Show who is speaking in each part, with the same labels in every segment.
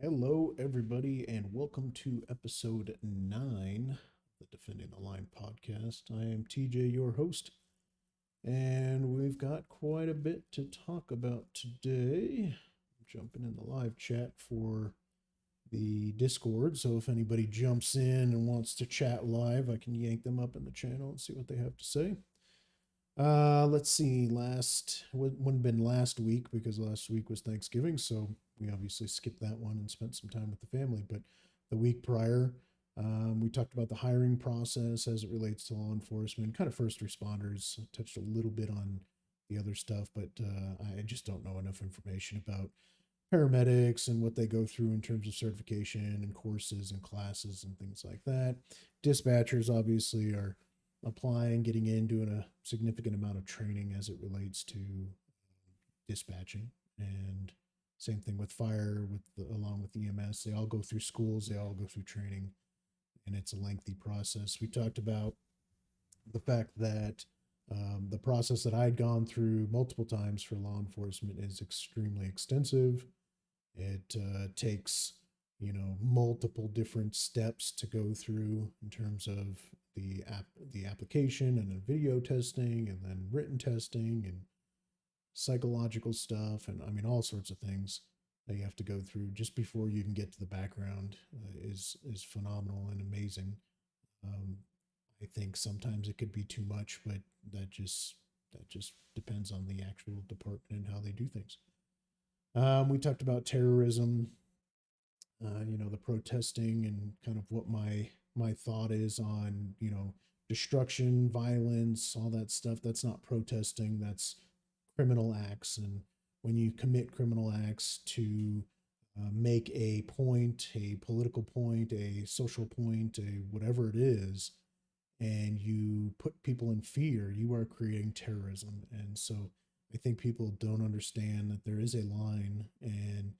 Speaker 1: Hello, everybody, and welcome to episode 9 of the Defending the Line podcast. I am TJ, your host, and we've got quite a bit to talk about today. I'm jumping in the live chat for the Discord, so if anybody jumps in and wants to chat live, I can yank them up in the channel and see what they have to say. Let's see. Wouldn't been last week because last week was Thanksgiving, so we obviously skipped that one and spent some time with the family. But the week prior, we talked about the hiring process as it relates to law enforcement, kind of first responders. I touched a little bit on the other stuff, but I just don't know enough information about paramedics and what they go through in terms of certification and courses and classes and things like that. Dispatchers obviously are applying, getting in, doing a significant amount of training as it relates to dispatching. And same thing with fire, along with EMS. They all go through schools, they all go through training, and it's a lengthy process. We talked about the fact that the process that I'd gone through multiple times for law enforcement is extremely extensive. It takes, multiple different steps to go through in terms of the application and then video testing and then written testing and psychological stuff and I mean all sorts of things that you have to go through just before you can get to the background is phenomenal and amazing. Um, I think sometimes it could be too much, but that just depends on the actual department and how they do things. We talked about terrorism, the protesting and kind of what my thought is on, destruction, violence, all that stuff. That's not protesting, that's criminal acts. And when you commit criminal acts to make a point, a political point, a social point, a whatever it is, and you put people in fear, you are creating terrorism. And so I think people don't understand that there is a line, and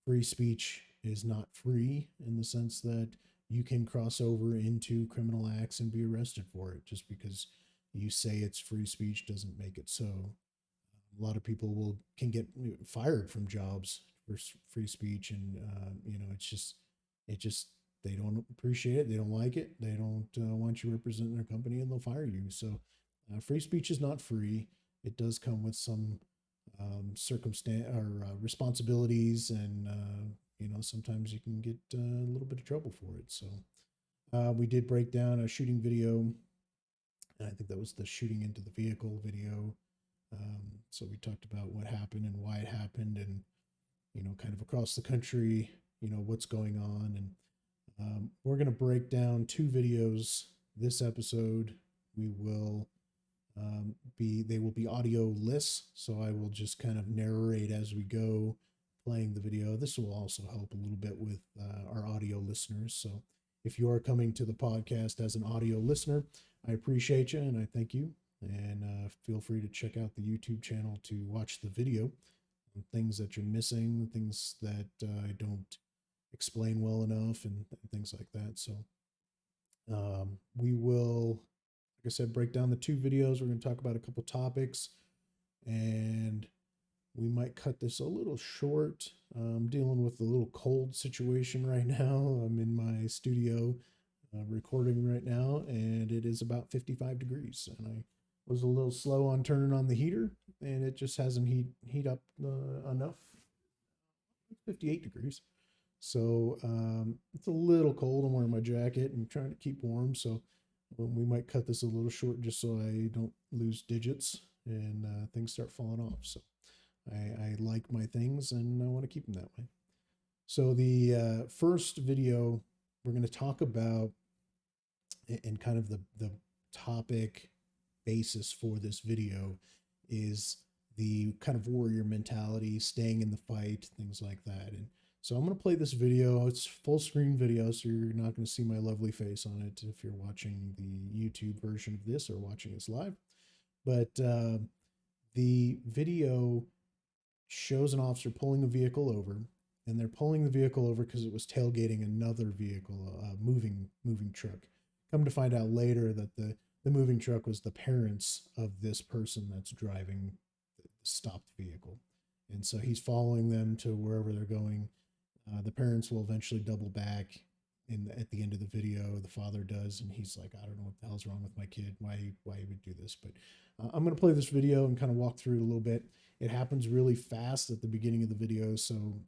Speaker 1: free speech is not free in the sense that you can cross over into criminal acts and be arrested for it. Just because you say it's free speech doesn't make it so. A lot of people will can get fired from jobs for free speech, and it just they don't appreciate it, they don't like it, they don't want you representing their company, and they'll fire you. So free speech is not free. It does come with some circumstance or responsibilities, and sometimes you can get a little bit of trouble for it. So we did break down a shooting video, and I think that was the shooting into the vehicle video. So we talked about what happened and why it happened, and kind of across the country, what's going on, and we're going to break down two videos this episode. We will they will be audio lists, so I will just kind of narrate as we go, playing the video. This will also help a little bit with our audio listeners. So if you are coming to the podcast as an audio listener, I appreciate you and I thank you. And feel free to check out the YouTube channel to watch the video, things that you're missing, things that I don't explain well enough, and things like that. So we will, like I said, break down the two videos. We're going to talk about a couple topics, and we might cut this a little short. I'm dealing with a little cold situation right now. I'm in my studio recording right now, and it is about 55 degrees. And I was a little slow on turning on the heater, and it just hasn't heat up enough. 58 degrees. So it's a little cold. I'm wearing my jacket and trying to keep warm. So we might cut this a little short just so I don't lose digits and things start falling off. So I like my things and I want to keep them that way. So the first video we're going to talk about, and kind of the topic basis for this video, is the kind of warrior mentality, staying in the fight, things like that. And so I'm going to play this video. It's full screen video, so you're not going to see my lovely face on it if you're watching the YouTube version of this or watching this live. But the video shows an officer pulling a vehicle over, and they're pulling the vehicle over because it was tailgating another vehicle, a moving truck. Come to find out later that the moving truck was the parents of this person that's driving the stopped vehicle. And so he's following them to wherever they're going. The parents will eventually double back at the end of the video. The father does, and he's like, I don't know what the hell's wrong with my kid. Why he would do this? But I'm going to play this video and kind of walk through it a little bit. It happens really fast at the beginning of the video, so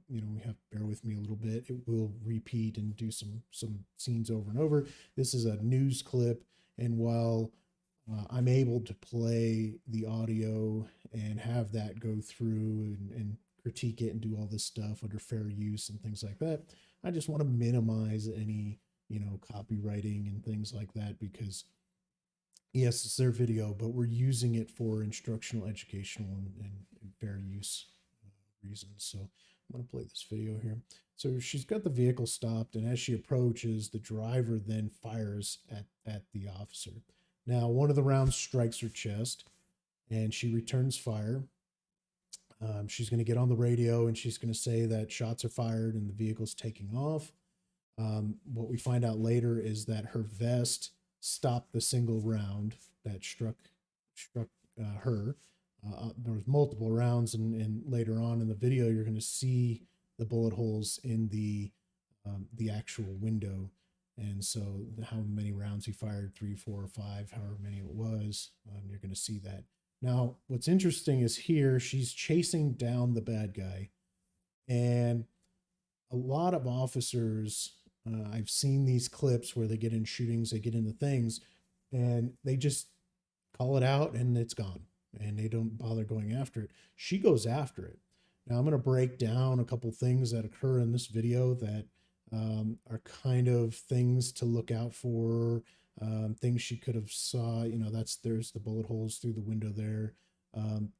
Speaker 1: we have to bear with me a little bit. It will repeat and do some scenes over and over. This is a news clip, and while I'm able to play the audio and have that go through and critique it and do all this stuff under fair use and things like that, I just want to minimize any copywriting and things like that, because yes, it's their video, but we're using it for instructional, educational, and fair use reasons. So I'm going to play this video here. So she's got the vehicle stopped, and as she approaches, the driver then fires at the officer. Now, one of the rounds strikes her chest, and she returns fire. She's going to get on the radio, and she's going to say that shots are fired and the vehicle's taking off. What we find out later is that her vest stopped the single round that struck her. There was multiple rounds, and later on in the video, you're going to see the bullet holes in the actual window. And so, how many rounds he fired, 3, 4, or 5, however many it was, you're going to see that. Now, what's interesting is here she's chasing down the bad guy, and a lot of officers, I've seen these clips where they get in shootings, they get into things, and they just call it out and it's gone, and they don't bother going after it. She goes after it. Now, I'm going to break down a couple things that occur in this video that are kind of things to look out for, things she could have saw. There's the bullet holes through the window there.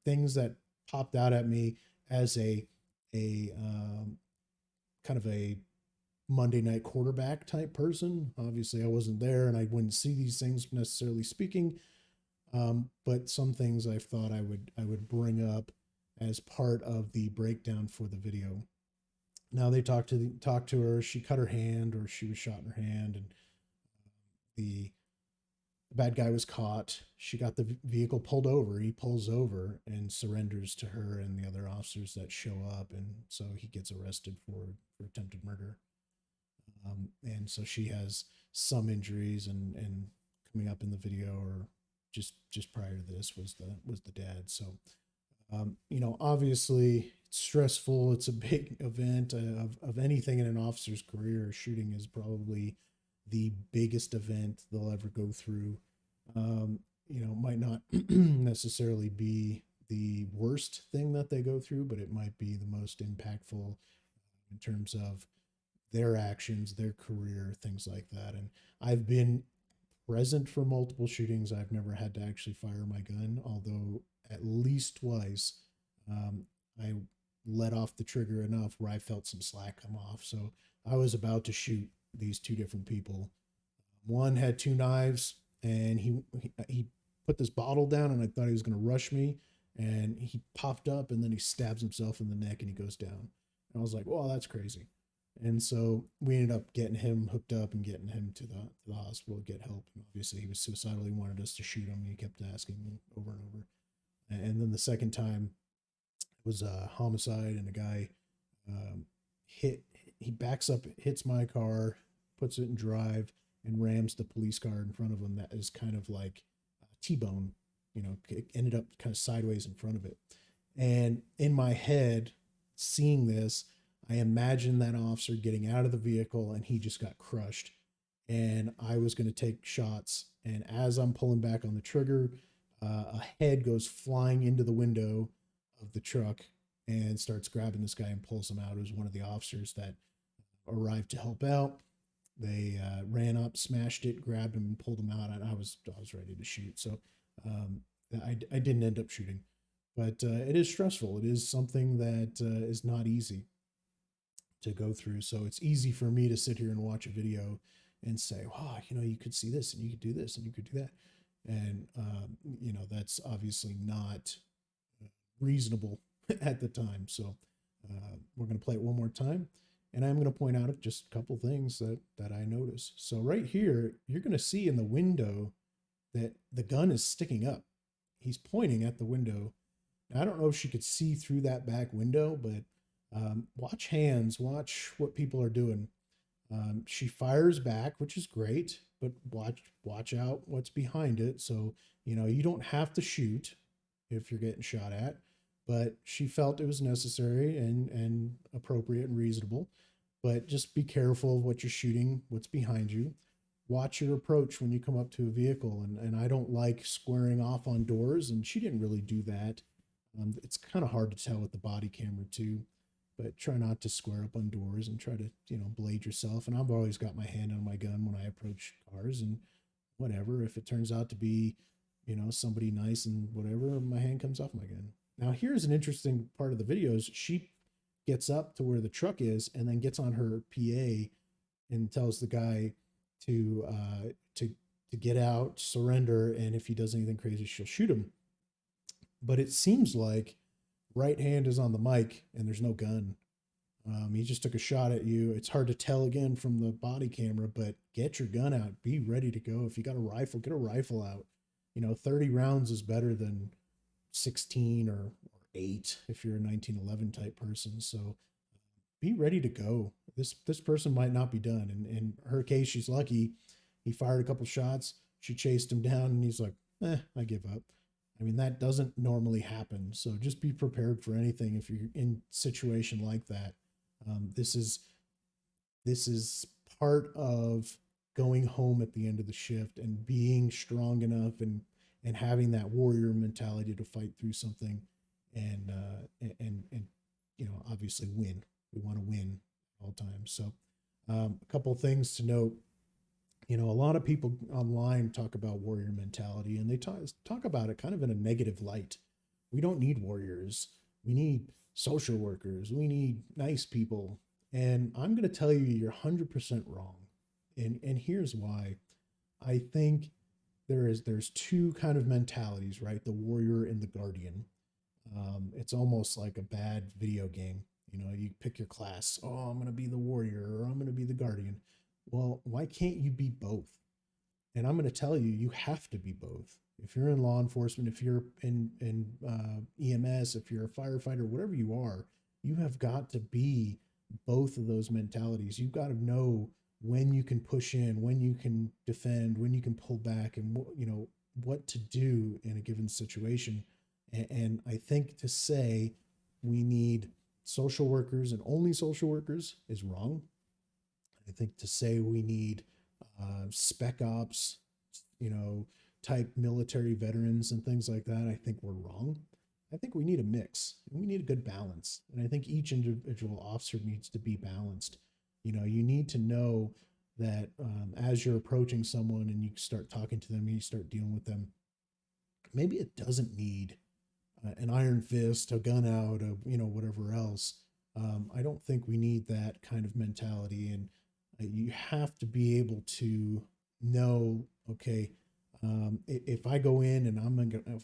Speaker 1: Things that popped out at me as a kind of a Monday night quarterback type person. Obviously, I wasn't there and I wouldn't see these things necessarily speaking, but some things I thought I would bring up as part of the breakdown for the video. Now, they talked to her. She cut her hand, or she was shot in her hand, and the bad guy was caught. She got the vehicle pulled over. He pulls over and surrenders to her and the other officers that show up, and so he gets arrested for attempted murder. And so she has some injuries, and coming up in the video, or just prior to this, was the dad. So obviously it's stressful. It's a big event of anything in an officer's career. Shooting is probably the biggest event they'll ever go through. Might not necessarily be the worst thing that they go through, but it might be the most impactful in terms of their actions, their career, things like that. And I've been present for multiple shootings. I've never had to actually fire my gun, although at least twice I let off the trigger enough where I felt some slack come off. So I was about to shoot these two different people. One had 2 knives, and he put this bottle down, and I thought he was going to rush me, and he popped up, and then he stabs himself in the neck and he goes down. And I was like, well, that's crazy. And so we ended up getting him hooked up and getting him to the hospital to get help. And obviously he was suicidal. He wanted us to shoot him. He kept asking me over and over. And then the second time was a homicide, and a guy he backs up, hits my car, puts it in drive, and rams the police car in front of him. That is kind of like a T-bone, it ended up kind of sideways in front of it. And in my head, seeing this, I imagined that officer getting out of the vehicle, and he just got crushed. And I was going to take shots. And as I'm pulling back on the trigger, a head goes flying into the window of the truck and starts grabbing this guy and pulls him out. It was one of the officers that arrived to help out. They ran up, smashed it, grabbed him, and pulled him out. And I was ready to shoot. So I didn't end up shooting, but it is stressful. It is something that is not easy to go through. So it's easy for me to sit here and watch a video and say, wow, you could see this, and you could do this, and you could do that. And, that's obviously not reasonable at the time. So we're going to play it one more time, and I'm going to point out just a couple things that I noticed. So right here, you're going to see in the window that the gun is sticking up. He's pointing at the window. Now, I don't know if she could see through that back window, but Watch hands, watch what people are doing. She fires back, which is great, but watch out what's behind it. So, you don't have to shoot if you're getting shot at, but she felt it was necessary and appropriate and reasonable. But just be careful of what you're shooting, what's behind you. Watch your approach when you come up to a vehicle. And I don't like squaring off on doors, and she didn't really do that. It's kind of hard to tell with the body camera too, but try not to square up on doors and try to, blade yourself. And I've always got my hand on my gun when I approach cars, and whatever. If it turns out to be, somebody nice and whatever, my hand comes off my gun. Now, here's an interesting part of the videos. She gets up to where the truck is and then gets on her PA and tells the guy to get out, surrender, and if he does anything crazy, she'll shoot him. But it seems like right hand is on the mic and there's no gun. He just took a shot at you. It's hard to tell again from the body camera, but get your gun out. Be ready to go. If you got a rifle, get a rifle out. 30 rounds is better than 16 or 8 if you're a 1911 type person. So be ready to go. This person might not be done. And in her case, she's lucky. He fired a couple shots. She chased him down, and he's like, I give up. I mean, that doesn't normally happen. So just be prepared for anything if you're in a situation like that. This is part of going home at the end of the shift and being strong enough and having that warrior mentality to fight through something and obviously win. We want to win all times. So a couple of things to note. A lot of people online talk about warrior mentality, and they talk about it kind of in a negative light. We don't need warriors. We need social workers. We need nice people. And I'm going to tell you, you're 100% wrong. And here's why. I think there's two kind of mentalities, right? The warrior and the guardian. It's almost like a bad video game. You pick your class. Oh, I'm going to be the warrior, or I'm going to be the guardian. Well, why can't you be both? And I'm going to tell you, you have to be both. If you're in law enforcement, if you're in EMS, if you're a firefighter, whatever you are, you have got to be both of those mentalities. You've got to know when you can push in, when you can defend, when you can pull back, and what to do in a given situation. And I think to say we need social workers and only social workers is wrong. I think to say we need spec ops, type military veterans and things like that, I think we're wrong. I think we need a mix and we need a good balance. And I think each individual officer needs to be balanced. You need to know that as you're approaching someone and you start talking to them and you start dealing with them, maybe it doesn't need an iron fist, a gun out, whatever else. I don't think we need that kind of mentality. And you have to be able to know, okay, if I go in and I'm going to,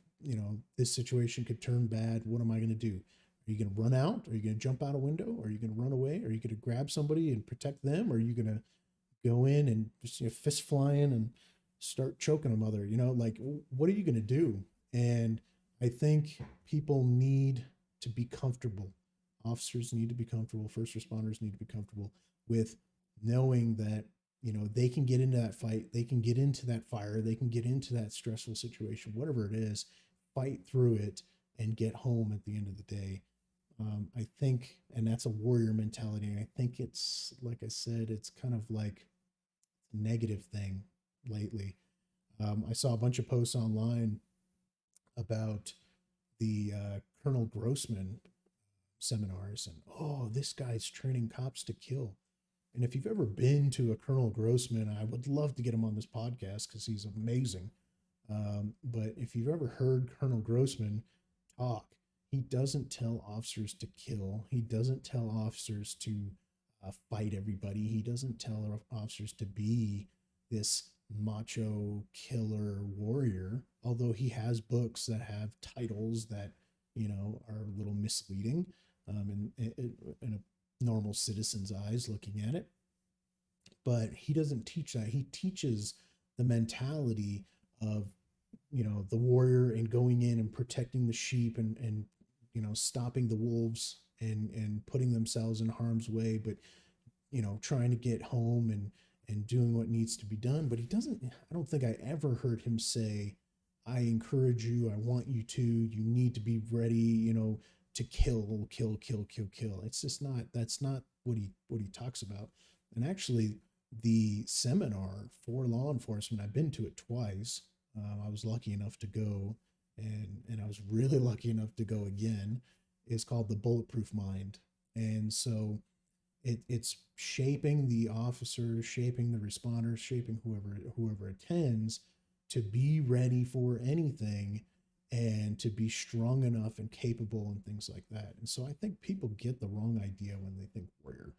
Speaker 1: this situation could turn bad, what am I going to do? Are you going to run out? Are you going to jump out a window? Are you going to run away? Are you going to grab somebody and protect them? Or are you going to go in and just fist flying and start choking a mother? Like, what are you going to do? And I think people need to be comfortable. Officers need to be comfortable. First responders need to be comfortable with knowing that they can get into that fight, they can get into that fire, they can get into that stressful situation, whatever it is, fight through it and get home at the end of the day. I think, and that's a warrior mentality. I think it's, like I said, it's kind of like a negative thing lately. I saw a bunch of posts online about the Colonel Grossman seminars, and this guy's training cops to kill. And if you've ever been to a Colonel Grossman, I would love to get him on this podcast because he's amazing. But if you've ever heard Colonel Grossman talk, he doesn't tell officers to kill. He doesn't tell officers to fight everybody. He doesn't tell officers to be this macho killer warrior, although he has books that have titles that, are a little misleading in a normal citizen's eyes looking at it. But he doesn't teach that. He teaches the mentality of, the warrior and going in and protecting the sheep and stopping the wolves and putting themselves in harm's way, but trying to get home and doing what needs to be done. But he doesn't, I don't think I ever heard him say, I encourage you, I want you to, you need to be ready, to kill, kill, kill, kill, kill. It's just not, that's not what he talks about. And actually, the seminar for law enforcement, I've been to it twice. I was lucky enough to go, and I was really lucky enough to go again. Is called the Bulletproof Mind, and so it's shaping the officers, shaping the responders, shaping whoever attends to be ready for anything and to be strong enough and capable and things like that. And so I think people get the wrong idea when they think warrior.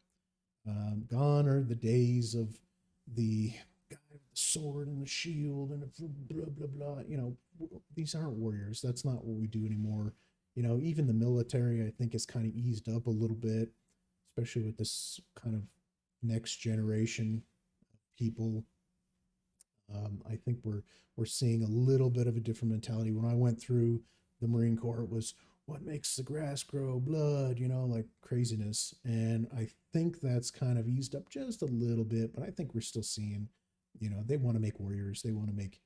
Speaker 1: Gone are the days of the guy with the sword and the shield and blah blah blah. These aren't warriors. That's not what we do anymore. Even the military, I think, has kind of eased up a little bit, especially with this kind of next generation people. I think we're seeing a little bit of a different mentality. When I went through the Marine Corps, it was what makes the grass grow, blood, like craziness. And I think that's kind of eased up just a little bit, but I think we're still seeing, they want to make warriors. They want to make,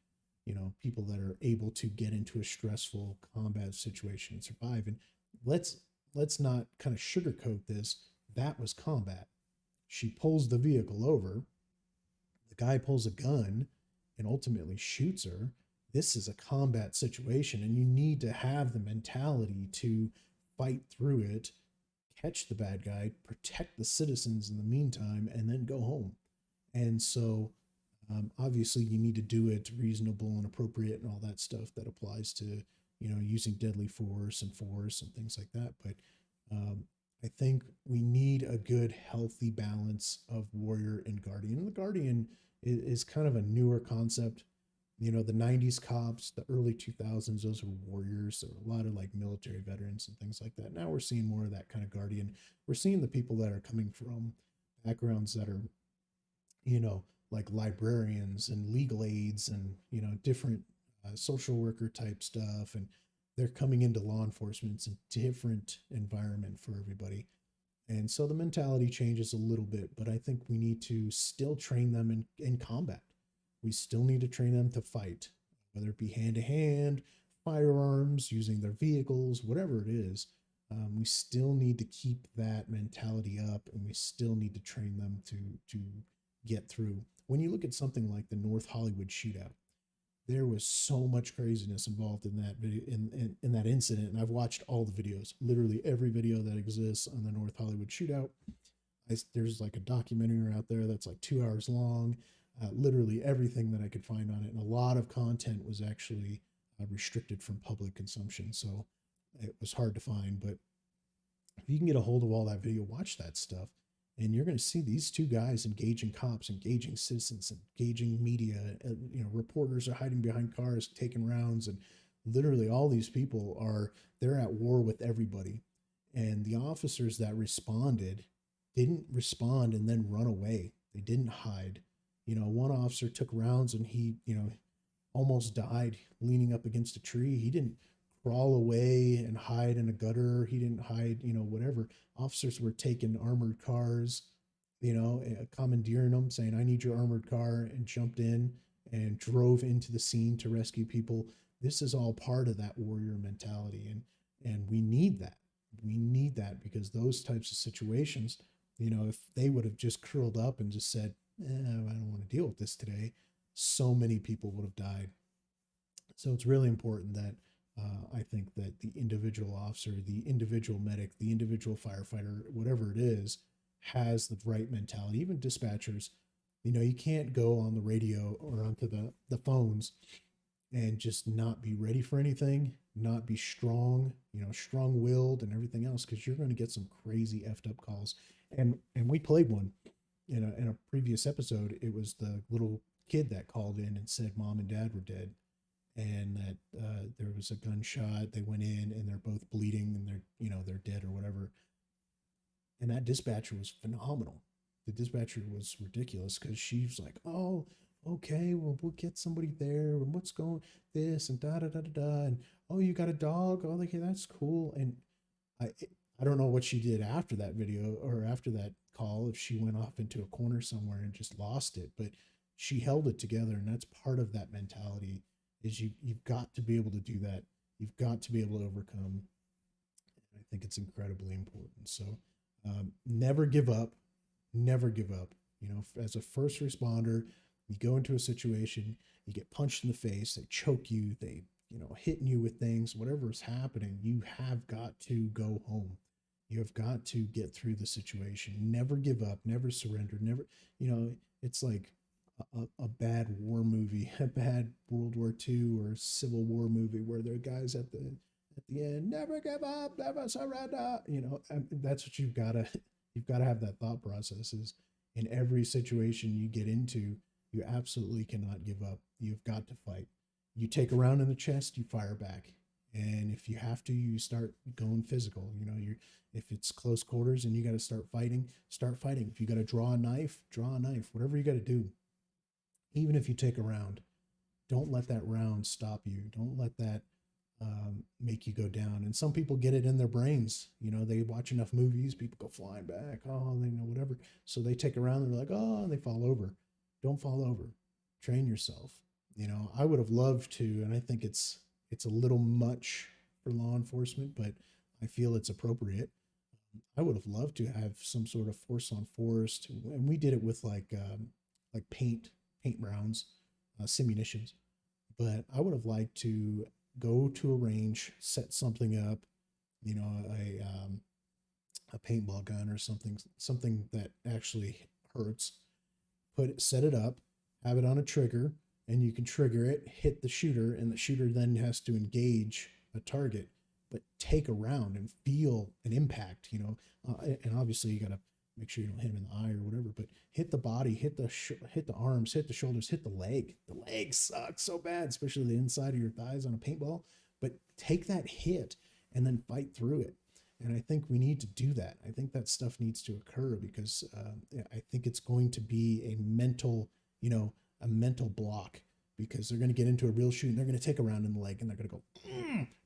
Speaker 1: people that are able to get into a stressful combat situation and survive. And let's not kind of sugarcoat this. That was combat. She pulls the vehicle over. The guy pulls a gun and ultimately shoots her. This is a combat situation, and you need to have the mentality to fight through it, catch the bad guy, protect the citizens in the meantime, and then go home. And so, obviously, you need to do it reasonable and appropriate and all that stuff that applies to, using deadly force and things like that. But I think we need a good, healthy balance of warrior and guardian. And the guardian is kind of a newer concept. The 90s cops, the early 2000s, those were warriors. There were a lot of like military veterans and things like that. Now we're seeing more of that kind of guardian. We're seeing the people that are coming from backgrounds that are, like librarians and legal aides and, different social worker type stuff. And they're coming into law enforcement. It's a different environment for everybody. And so the mentality changes a little bit, but I think we need to still train them in combat. We still need to train them to fight, whether it be hand to hand, firearms, using their vehicles, whatever it is. We still need to keep that mentality up, and we still need to train them to get through. When you look at something like the North Hollywood shootout, there was so much craziness involved in that video in that incident, and I've watched all the videos, literally every video that exists on the North Hollywood shootout. There's like a documentary out there that's like 2 hours long, literally everything that I could find on it, and a lot of content was actually restricted from public consumption, so it was hard to find. But if you can get a hold of all that video, watch that stuff, and you're going to see these two guys engaging cops, engaging citizens, engaging media. Reporters are hiding behind cars, taking rounds, and literally all these people they're at war with everybody. And the officers that responded didn't respond and then run away. They didn't hide. One officer took rounds and he, almost died leaning up against a tree. He didn't crawl away and hide in a gutter. He didn't hide, whatever. Officers were taking armored cars, commandeering them, saying, I need your armored car, and jumped in and drove into the scene to rescue people. This is all part of that warrior mentality. And we need that. We need that because those types of situations, if they would have just curled up and just said, I don't want to deal with this today, so many people would have died. So it's really important that I think that the individual officer, the individual medic, the individual firefighter, whatever it is, has the right mentality. Even dispatchers, you can't go on the radio or onto the phones and just not be ready for anything, not be strong, strong-willed and everything else, because you're going to get some crazy effed up calls. And we played one in a previous episode. It was the little kid that called in and said mom and dad were dead, and that there was a gunshot. They went in and they're both bleeding and they're dead or whatever. And that dispatcher was phenomenal. The dispatcher was ridiculous because she's like, oh, okay, well, we'll get somebody there, and what's going this and da da da da da, and oh, you got a dog? Oh, okay, that's cool. And I I don't know what she did after that video or after that call, if she went off into a corner somewhere and just lost it, but she held it together. And that's part of that mentality, is you've got to be able to do that. You've got to be able to overcome. I think it's incredibly important. So never give up, never give up. You know, as a first responder, you go into a situation, you get punched in the face, they choke you, they, you know, hitting you with things, whatever is happening, you have got to go home. You have got to get through the situation. Never give up, never surrender, never, you know, it's like a bad war movie, a bad World War II or Civil War movie where the guys at the end, never give up, never surrender. You know, that's what you've gotta have that thought process. Is in every situation you get into, you absolutely cannot give up. You've got to fight. You take a round in the chest, you fire back. And if you have to, you start going physical. You know, you're if it's close quarters and you got to start fighting, start fighting. If you got to draw a knife, draw a knife. Whatever you got to do. Even if you take a round, don't let that round stop you. Don't let that make you go down. And some people get it in their brains. You know, they watch enough movies, people go flying back. Oh, they know whatever. So they take a round, they're like, oh, and they fall over. Don't fall over. Train yourself. You know, I would have loved to, and I think it's a little much for law enforcement, but I feel it's appropriate. I would have loved to have some sort of force on force, and we did it with like paint rounds, simunitions. But I would have liked to go to a range, set something up, you know, a paintball gun or something that actually hurts. Set it up, have it on a trigger, and you can trigger it, hit the shooter, and the shooter then has to engage a target, but take a round and feel an impact, you know. And obviously you got to make sure you don't hit him in the eye or whatever, but hit the body, hit the arms, hit the shoulders, hit the leg. The leg sucks so bad, especially the inside of your thighs on a paintball. But take that hit and then fight through it. And I think we need to do that. I think that stuff needs to occur because I think it's going to be a mental, you know, a mental block, because they're going to get into a real shoot and they're going to take a round in the leg and they're going to go,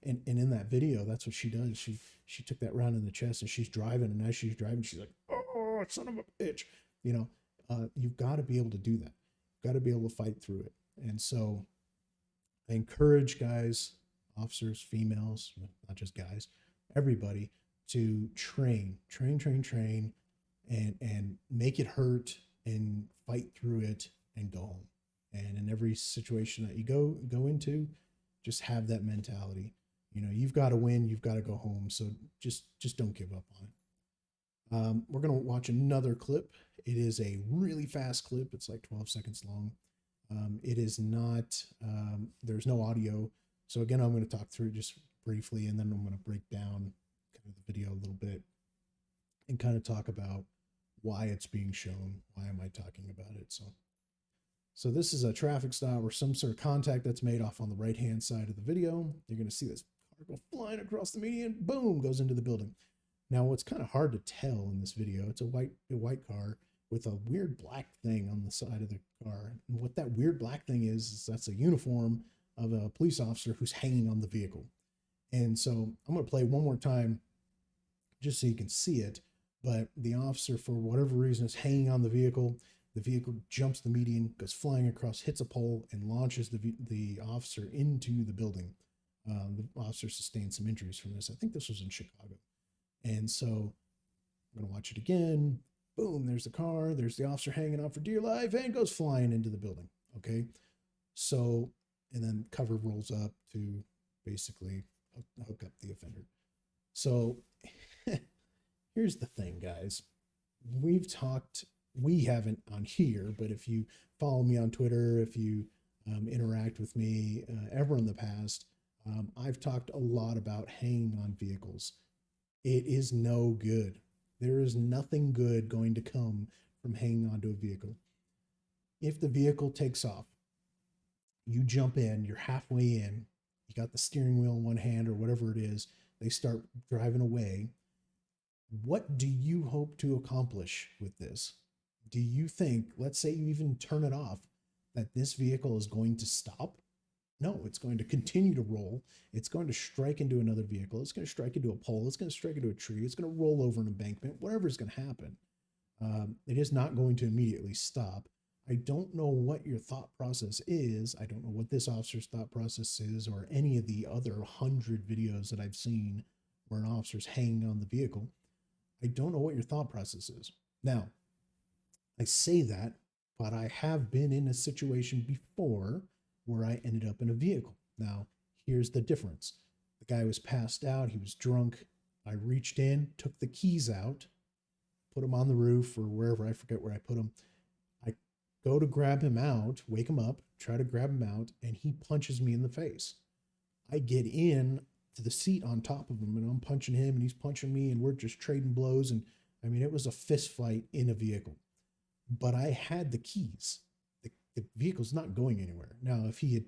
Speaker 1: and in that video, that's what she does. She took that round in the chest and she's driving, and as she's driving, she's like, oh, son of a bitch. You know, you've got to be able to do that. You've got to be able to fight through it. And so I encourage guys, officers, females, not just guys, everybody to train, and make it hurt and fight through it and go home. And in every situation that you go into, just have that mentality. You know, you've got to win, you've got to go home. So just don't give up on it. We're gonna watch another clip. It is a really fast clip. It's like 12 seconds long. It is not. There's no audio. So again, I'm going to talk through it just briefly, and then I'm going to break down kind of the video a little bit and kind of talk about why it's being shown. Why am I talking about it? So this is a traffic stop or some sort of contact that's made off on the right-hand side of the video. You're going to see this car go flying across the median, boom, goes into the building. Now, what's kind of hard to tell in this video, it's a white car with a weird black thing on the side of the car. And what that weird black thing is that's a uniform of a police officer who's hanging on the vehicle. And so I'm going to play one more time just so you can see it. But the officer, for whatever reason, is hanging on the vehicle. The vehicle jumps the median, goes flying across, hits a pole, and launches the officer into the building. The officer sustained some injuries from this. I think this was in Chicago. And so I'm going to watch it again. Boom, there's the car. There's the officer hanging on for dear life and goes flying into the building. Okay. So, and then cover rolls up to basically hook up the offender. So here's the thing, guys. We haven't on here, but if you follow me on Twitter, if you interact with me ever in the past, I've talked a lot about hanging on vehicles. It is no good. There is nothing good going to come from hanging onto a vehicle. If the vehicle takes off, you jump in, you're halfway in, you got the steering wheel in one hand or whatever it is, they start driving away. What do you hope to accomplish with this? Do you think, let's say you even turn it off, that this vehicle is going to stop No, it's going to continue to roll. It's going to strike into another vehicle. It's going to strike into a pole. It's going to strike into a tree. It's going to roll over an embankment. Whatever is going to happen, it is not going to immediately stop. I don't know what your thought process is. I don't know what this officer's thought process is, or any of the other 100 videos that I've seen where an officer's hanging on the vehicle. I don't know what your thought process is. Now, I say that, but I have been in a situation before where I ended up in a vehicle. Now, here's the difference. The guy was passed out, he was drunk. I reached in, took the keys out, put him on the roof or wherever, I forget where I put him. I go to grab him out, wake him up, try to grab him out, and he punches me in the face. I get in to the seat on top of him and I'm punching him and he's punching me and we're just trading blows. And I mean, it was a fist fight in a vehicle, but I had the keys. The vehicle's not going anywhere. Now, if he had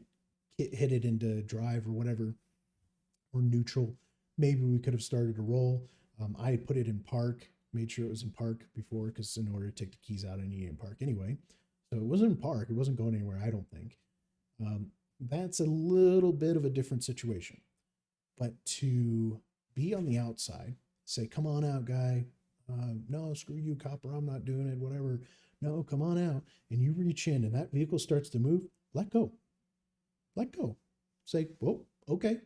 Speaker 1: hit it into drive or whatever, or neutral, maybe we could have started to roll. I had put it in park, made sure it was in park before, because in order to take the keys out, I needed in park anyway. So it wasn't in park. It wasn't going anywhere, I don't think. Um, that's a little bit of a different situation. But to be on the outside, say, come on out, guy. No, screw you, copper. I'm not doing it, whatever. No, come on out. And you reach in and that vehicle starts to move, let go. Let go. Say, well, okay,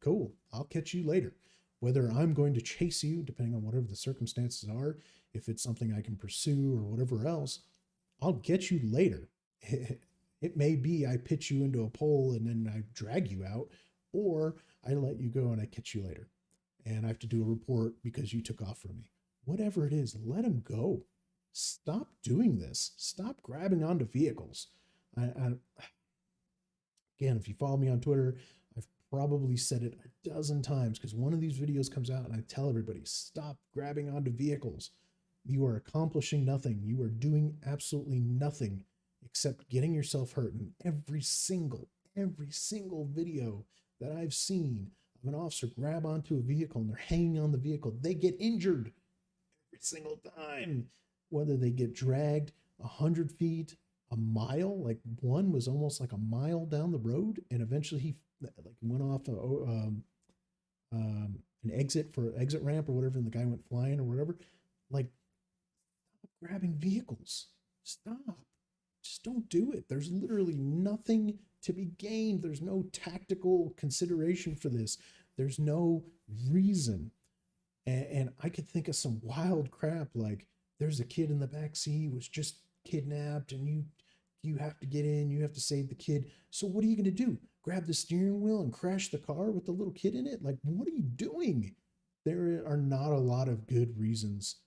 Speaker 1: cool. I'll catch you later. Whether I'm going to chase you, depending on whatever the circumstances are, if it's something I can pursue or whatever else, I'll get you later. It may be I pitch you into a pole and then I drag you out, or I let you go and I catch you later. And I have to do a report because you took off from me. Whatever it is, let him go. Stop doing this. Stop grabbing onto vehicles. Again, if you follow me on Twitter, I've probably said it a dozen times because one of these videos comes out and I tell everybody, stop grabbing onto vehicles. You are accomplishing nothing. You are doing absolutely nothing except getting yourself hurt. And every single video that I've seen of an officer grab onto a vehicle and they're hanging on the vehicle, they get injured every single time. Whether they get dragged 100 feet, a mile, like one was almost like a mile down the road, and eventually he like went off an exit ramp or whatever, and the guy went flying or whatever. Like, stop grabbing vehicles. Stop. Just don't do it. There's literally nothing to be gained. There's no tactical consideration for this. There's no reason. And I could think of some wild crap like there's a kid in the back seat was just kidnapped and you have to get in, you have to save the kid. So what are you going to do? Grab the steering wheel and crash the car with the little kid in it? Like, what are you doing? There are not a lot of good reasons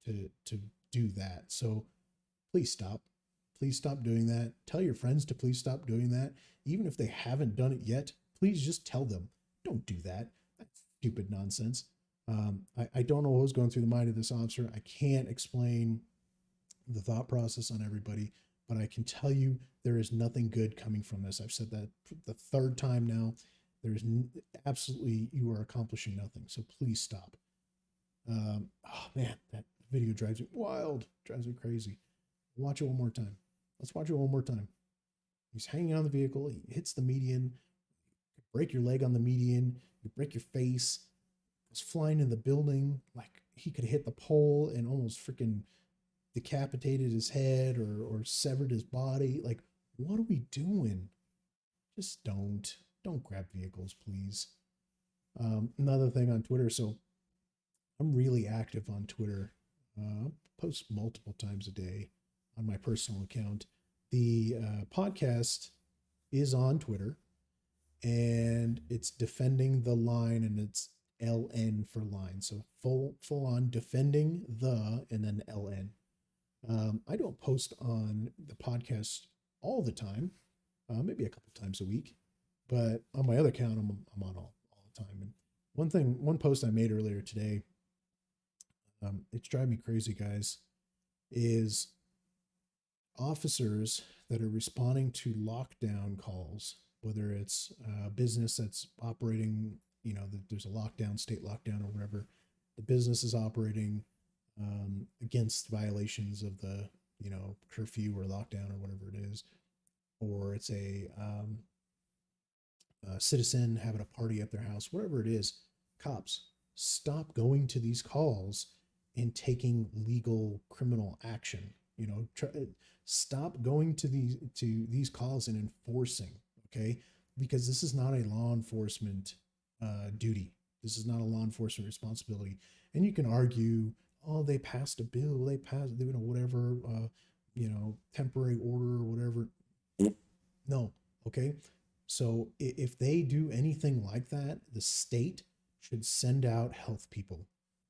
Speaker 1: to do that. So please stop. Please stop doing that. Tell your friends to please stop doing that. Even if they haven't done it yet, please just tell them, don't do that. That's stupid nonsense. I don't know what was going through the mind of this officer. I can't explain the thought process on everybody, but I can tell you there is nothing good coming from this. I've said that the third time now. There's absolutely, you are accomplishing nothing. So please stop. Oh man, that video drives me wild, drives me crazy. Watch it one more time. Let's watch it one more time. He's hanging on the vehicle. He hits the median. You break your leg on the median. You break your face. Goes flying in the building. Like he could hit the pole and almost freaking decapitated his head or severed his body. Like, what are we doing? Just don't grab vehicles, please. Another thing on Twitter. So I'm really active on Twitter. I post multiple times a day on my personal account. The podcast is on Twitter, and it's Defending the Line, and it's LN for line. So full on defending the and then LN. I don't post on the podcast all the time, maybe a couple times a week, but on my other account, I'm on all the time. And one post I made earlier today, it's driving me crazy, guys, is officers that are responding to lockdown calls, whether it's a business that's operating, there's a lockdown, state lockdown or whatever, the business is operating against violations of the, curfew or lockdown or whatever it is, or it's a citizen having a party at their house, whatever it is, cops, stop going to these calls and taking legal criminal action. Stop going to these calls and enforcing. Okay, because this is not a law enforcement duty. This is not a law enforcement responsibility. And you can argue, oh, they passed a bill, they passed, whatever, temporary order or whatever. No, okay. So if they do anything like that, the state should send out health people.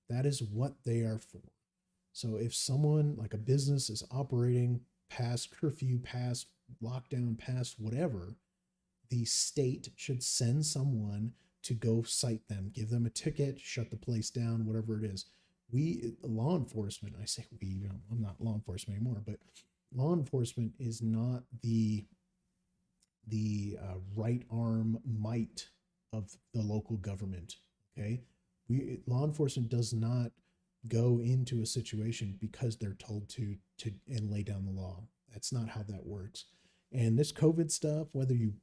Speaker 1: That is what they are for. So if someone like a business is operating past curfew, past lockdown, past whatever, the state should send someone to go cite them, give them a ticket, shut the place down, whatever it is. Law enforcement, I say we, I'm not law enforcement anymore, but law enforcement is not the right arm might of the local government. Okay, law enforcement does not go into a situation because they're told to and lay down the law. That's not how that works. And this COVID stuff, whether you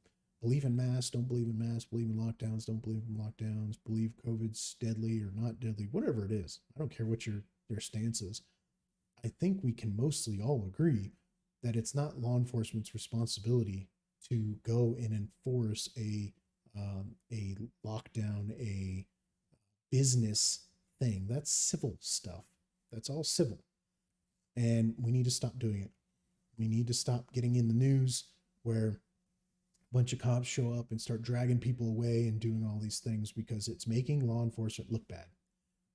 Speaker 1: believe in masks, don't believe in masks, believe in lockdowns, don't believe in lockdowns, believe COVID's deadly or not deadly, whatever it is, I don't care what your stance is. I think we can mostly all agree that it's not law enforcement's responsibility to go and enforce a lockdown, a business thing. That's civil stuff. That's all civil. And we need to stop doing it. We need to stop getting in the news where a bunch of cops show up and start dragging people away and doing all these things because it's making law enforcement look bad.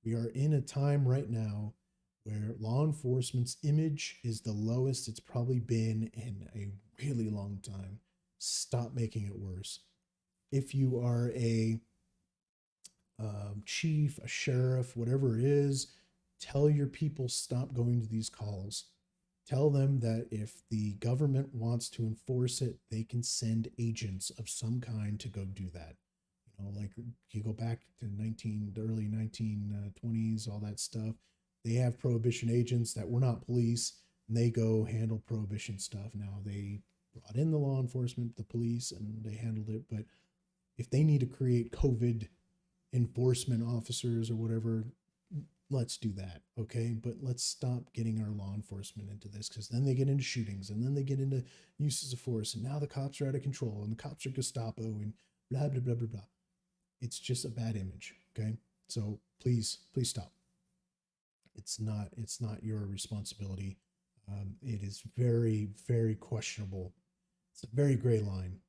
Speaker 1: We are in a time right now where law enforcement's image is the lowest it's probably been in a really long time. Stop making it worse. If you are a chief, a sheriff, whatever it is, tell your people stop going to these calls. Tell them that if the government wants to enforce it, they can send agents of some kind to go do that. Like you go back to the early 1920s, all that stuff. They have prohibition agents that were not police, and they go handle prohibition stuff. Now they brought in the law enforcement, the police, and they handled it. But if they need to create COVID enforcement officers or whatever, let's do that. Okay. But let's stop getting our law enforcement into this, because then they get into shootings and then they get into uses of force. And now the cops are out of control and the cops are Gestapo and blah, blah, blah, blah, blah. It's just a bad image. Okay. So please stop. It's not your responsibility. It is very, very questionable. It's a very gray line.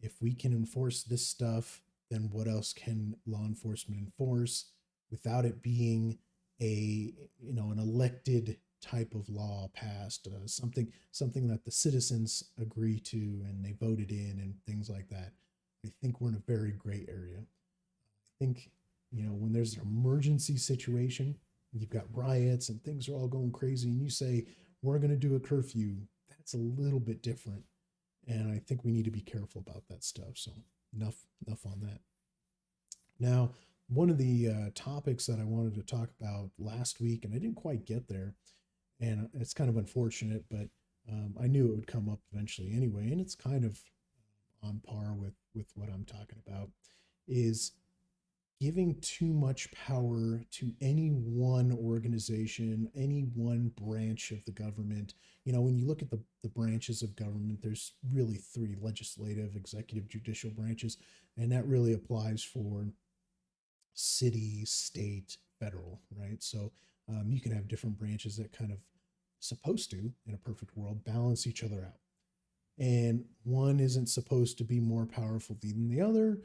Speaker 1: If we can enforce this stuff, then what else can law enforcement enforce without it being an elected type of law passed, something that the citizens agree to and they voted in and things like that? I think we're in a very gray area. I think, when there's an emergency situation, you've got riots and things are all going crazy, and you say, we're going to do a curfew, that's a little bit different. And I think we need to be careful about that stuff. So enough on that. Now, one of the topics that I wanted to talk about last week, and I didn't quite get there, and it's kind of unfortunate, but I knew it would come up eventually anyway, and it's kind of on par with what I'm talking about, is giving too much power to any one organization, any one branch of the government. When you look at the branches of government, there's really three: legislative, executive, judicial branches. And that really applies for city, state, federal, right? So you can have different branches that kind of supposed to, in a perfect world, balance each other out. And one isn't supposed to be more powerful than the other.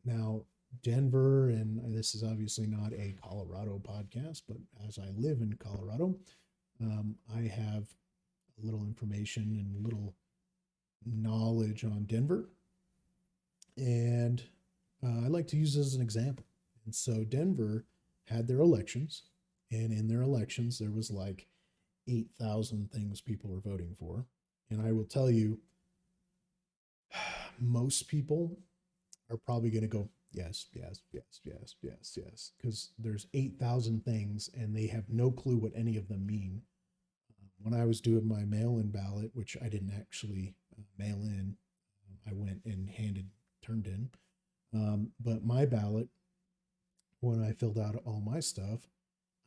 Speaker 1: Now, Denver, and this is obviously not a Colorado podcast, but as I live in Colorado, I have a little information and a little knowledge on Denver. And I like to use this as an example. And so Denver had their elections, and in their elections, there was like 8,000 things people were voting for. And I will tell you, most people are probably going to go, yes, yes, yes, yes, yes, yes, because there's 8,000 things and they have no clue what any of them mean. When I was doing my mail-in ballot, which I didn't actually mail in, I went and handed turned in. But my ballot, when I filled out all my stuff,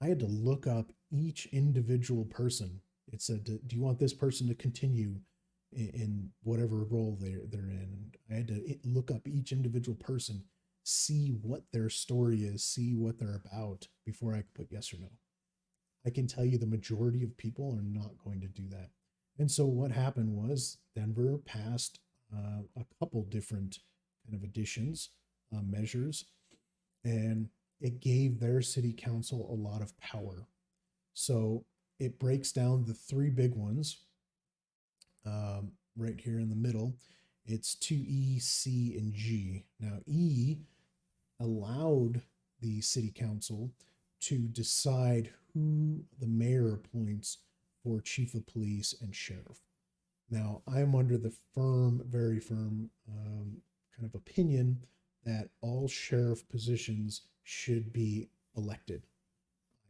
Speaker 1: I had to look up each individual person. It said, "Do you want this person to continue in whatever role they're in?" I had to look up each individual person, see what their story is, see what they're about before I could put yes or no. I can tell you the majority of people are not going to do that. And so what happened was Denver passed a couple different kind of additions, measures, and it gave their city council a lot of power. So it breaks down the three big ones right here in the middle. It's 2E, C, and G. Now, E allowed the city council to decide who the mayor appoints for chief of police and sheriff. Now, I'm under the very firm kind of opinion that all sheriff positions should be elected.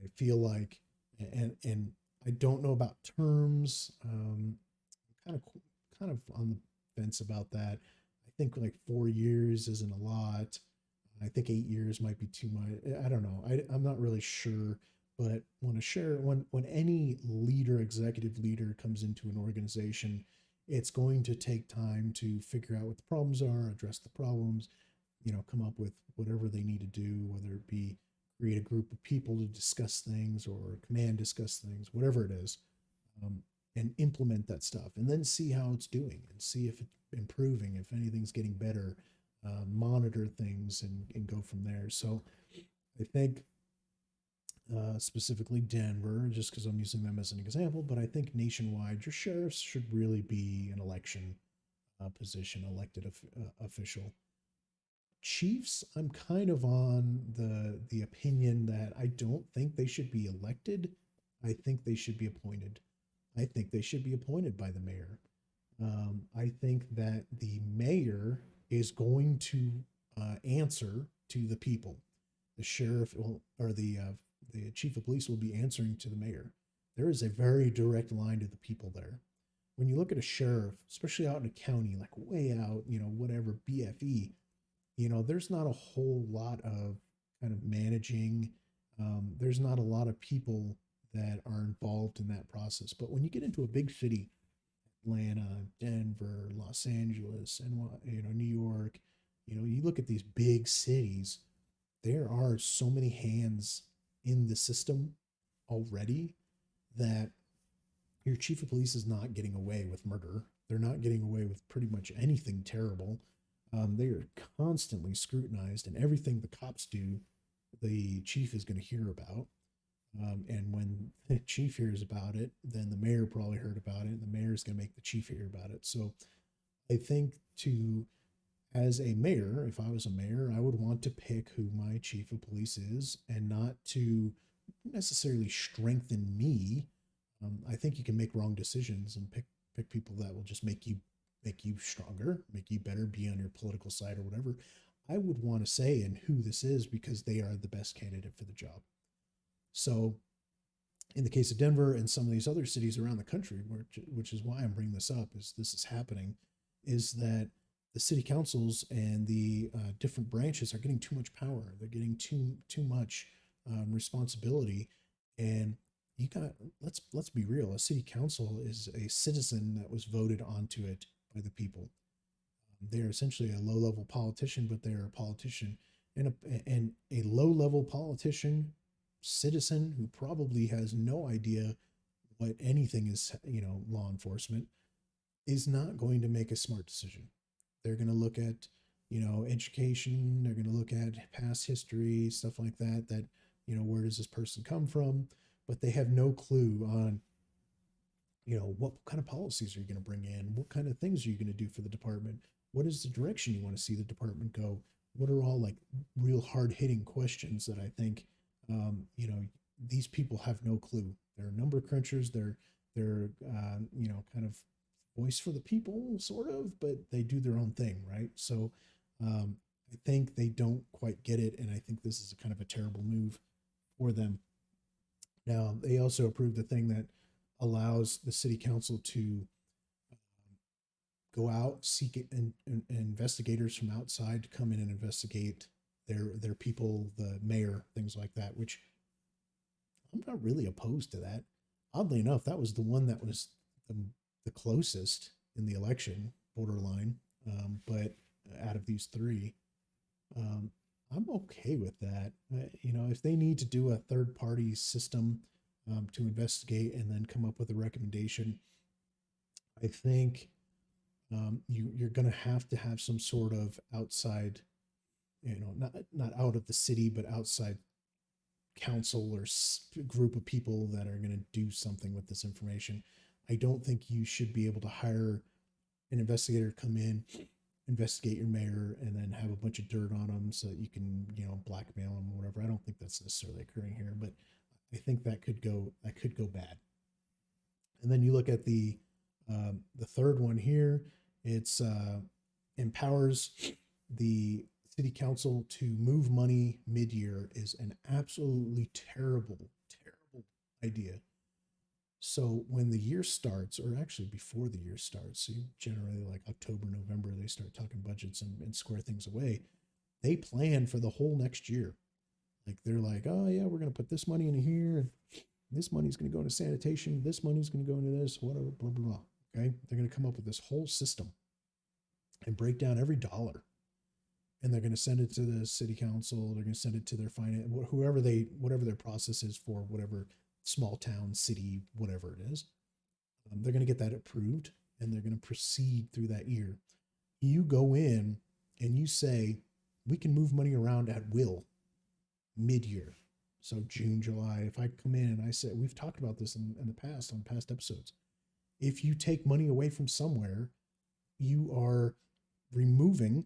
Speaker 1: I feel like, and I don't know about terms. Kind of kind of on the fence about that. I think like 4 years isn't a lot. I think 8 years might be too much. I don't know. I'm not really sure. But when any leader, executive leader comes into an organization, it's going to take time to figure out what the problems are, address the problems, come up with whatever they need to do, whether it be create a group of people to discuss things or command discuss things, whatever it is, um, and implement that stuff, and then see how it's doing and see if it's improving, if anything's getting better, monitor things and go from there. So I think specifically Denver, just because I'm using them as an example, but I think nationwide, your sheriffs should really be an election position, elected official. Chiefs, I'm kind of on the opinion that I don't think they should be elected. I think they should be appointed. I think they should be appointed by the mayor. I think that the mayor is going to answer to the people. The sheriff will, or the chief of police will be answering to the mayor. There is a very direct line to the people there. When you look at a sheriff, especially out in a county, like way out, whatever BFE, there's not a whole lot of kind of managing. There's not a lot of people that are involved in that process. But when you get into a big city, Atlanta, Denver, Los Angeles, and New York, you look at these big cities, there are so many hands in the system already that your chief of police is not getting away with murder. They're not getting away with pretty much anything terrible. They are constantly scrutinized, and everything the cops do, the chief is going to hear about. And when the chief hears about it, then the mayor probably heard about it, and the mayor is going to make the chief hear about it. So I think as a mayor, if I was a mayor, I would want to pick who my chief of police is and not to necessarily strengthen me. I think you can make wrong decisions and pick people that will just make you stronger, make you better, be on your political side or whatever. I would want to say and who this is because they are the best candidate for the job. So, in the case of Denver and some of these other cities around the country, which is why I'm bringing this up, is this is happening, is that the city councils and the different branches are getting too much power. They're getting too much responsibility, and you got let's be real. A city council is a citizen that was voted onto it by the people. They're essentially a low level politician, but they're a politician, and a low level politician citizen who probably has no idea what anything is, law enforcement, is not going to make a smart decision. They're going to look at, education. They're going to look at past history, stuff like that. Where does this person come from? But they have no clue on, what kind of policies are you going to bring in? What kind of things are you going to do for the department? What is the direction you want to see the department go? What are all like real hard hitting questions that I think, these people have no clue. They're number crunchers. They're kind of voice for the people, sort of, but they do their own thing, right? So I think they don't quite get it, and I think this is a kind of a terrible move for them. Now, they also approved a thing that allows the city council to go out, seek it, and investigators from outside to come in and investigate their people, the mayor, things like that, which I'm not really opposed to that. Oddly enough, that was the one that was the closest in the election, borderline. But out of these three, um, I'm okay with that. If they need to do a third party system to investigate and then come up with a recommendation, I think you're going to have some sort of outside, not out of the city, but outside council or group of people that are going to do something with this information. I don't think you should be able to hire an investigator to come in, investigate your mayor, and then have a bunch of dirt on them so that you can, blackmail them or whatever. I don't think that's necessarily occurring here, but I think that could go bad. And then you look at the third one here. It's empowers the city council to move money mid-year is an absolutely terrible, terrible idea. So when the year starts, or actually before the year starts, so generally like October, November, they start talking budgets and square things away. They plan for the whole next year. Like they're like, oh yeah, we're going to put this money in here. This money's going to go into sanitation. This money's going to go into this, whatever, blah, blah, blah. Okay. They're going to come up with this whole system and break down every dollar. And they're going to send it to the city council. They're going to send it to their finance, whatever their process is for whatever small town, city, whatever it is. They're going to get that approved and they're going to proceed through that year. You go in and you say, we can move money around at will mid-year. So June, July, if I come in and I say, we've talked about this in the past on past episodes. If you take money away from somewhere, you are removing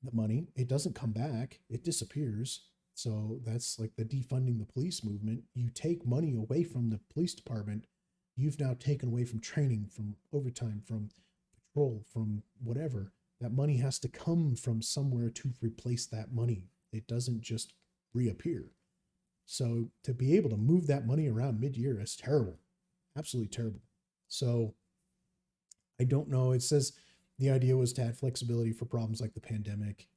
Speaker 1: the money. It doesn't come back. It disappears. So that's like the defunding the police movement. You take money away from the police department. You've now taken away from training, from overtime, from patrol, from whatever. That money has to come from somewhere to replace that money. It doesn't just reappear. So to be able to move that money around mid-year is terrible. Absolutely terrible. So I don't know. It says the idea was to add flexibility for problems like the pandemic.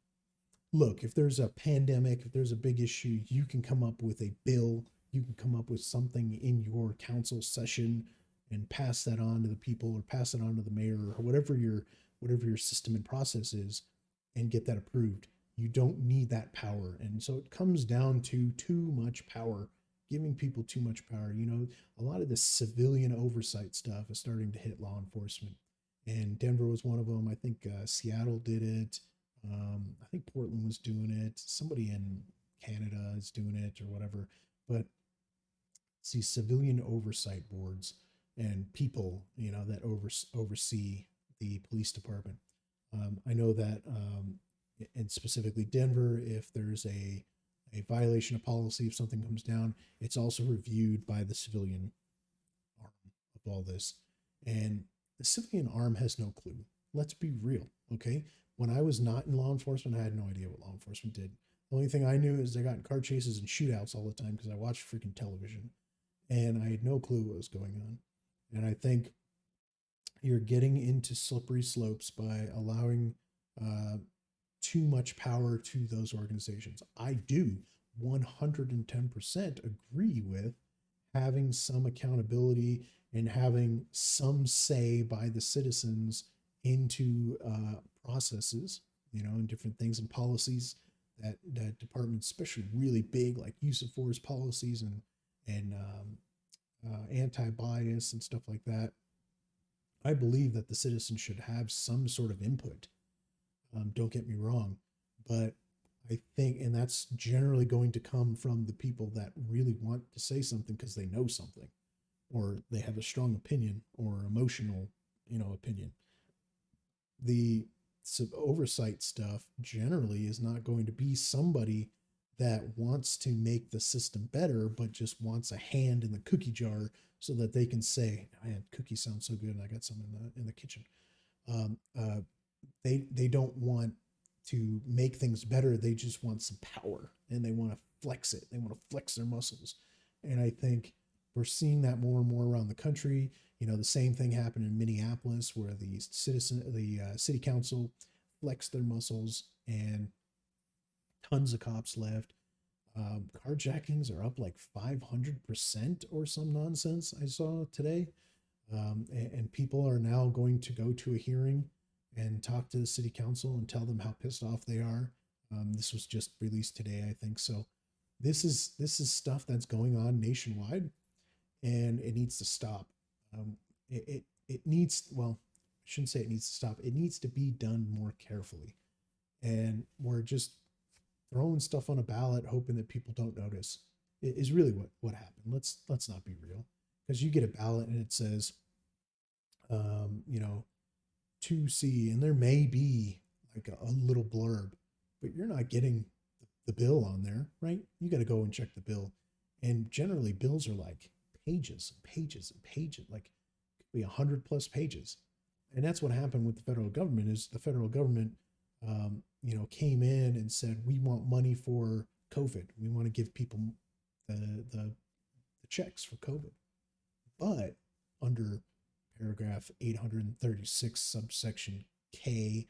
Speaker 1: Look, if there's a pandemic, if there's a big issue, you can come up with a bill, you can come up with something in your council session and pass that on to the people or pass it on to the mayor or whatever your system and process is and get that approved. You don't need that power. And so it comes down to too much power, giving people too much power. A lot of this civilian oversight stuff is starting to hit law enforcement. And Denver was one of them. I think Seattle did it. I think Portland was doing it. Somebody in Canada is doing it or whatever. But see, civilian oversight boards and people, that oversee the police department. I know that, and specifically Denver, if there's a violation of policy, if something comes down, it's also reviewed by the civilian arm of all this. And the civilian arm has no clue. Let's be real, okay? When I was not in law enforcement, I had no idea what law enforcement did. The only thing I knew is they got in car chases and shootouts all the time because I watched freaking television. And I had no clue what was going on. And I think you're getting into slippery slopes by allowing too much power to those organizations. I do 110% agree with having some accountability and having some say by the citizens into processes, and different things and policies that departments, especially really big, like use of force policies and anti-bias and stuff like that. I believe that the citizens should have some sort of input. Don't get me wrong, but I think, and that's generally going to come from the people that really want to say something because they know something, or they have a strong opinion or emotional, opinion. The oversight stuff generally is not going to be somebody that wants to make the system better, but just wants a hand in the cookie jar so that they can say, man, cookies sound so good and I got some in the kitchen. They don't want to make things better. They just want some power and they want to flex it. They want to flex their muscles. And I think we're seeing that more and more around the country. The same thing happened in Minneapolis, where the city council flexed their muscles and tons of cops left. Carjackings are up like 500% or some nonsense I saw today. And people are now going to go to a hearing and talk to the city council and tell them how pissed off they are. This was just released today, I think. So this is stuff that's going on nationwide, and it needs to stop. It needs, well, I shouldn't say it needs to stop. It needs to be done more carefully, and we're just throwing stuff on a ballot hoping that people don't notice. It is really what happened. Let's not be real, because you get a ballot and it says, you know, 2C, and there may be like a little blurb, but you're not getting the bill on there, right? You got to go and check the bill. And generally, bills are like pages and pages and pages, like it could be 100+ pages. And that's what happened with the federal government. Is the federal government, came in and said, we want money for COVID. We want to give people the checks for COVID. But under paragraph 836 subsection K,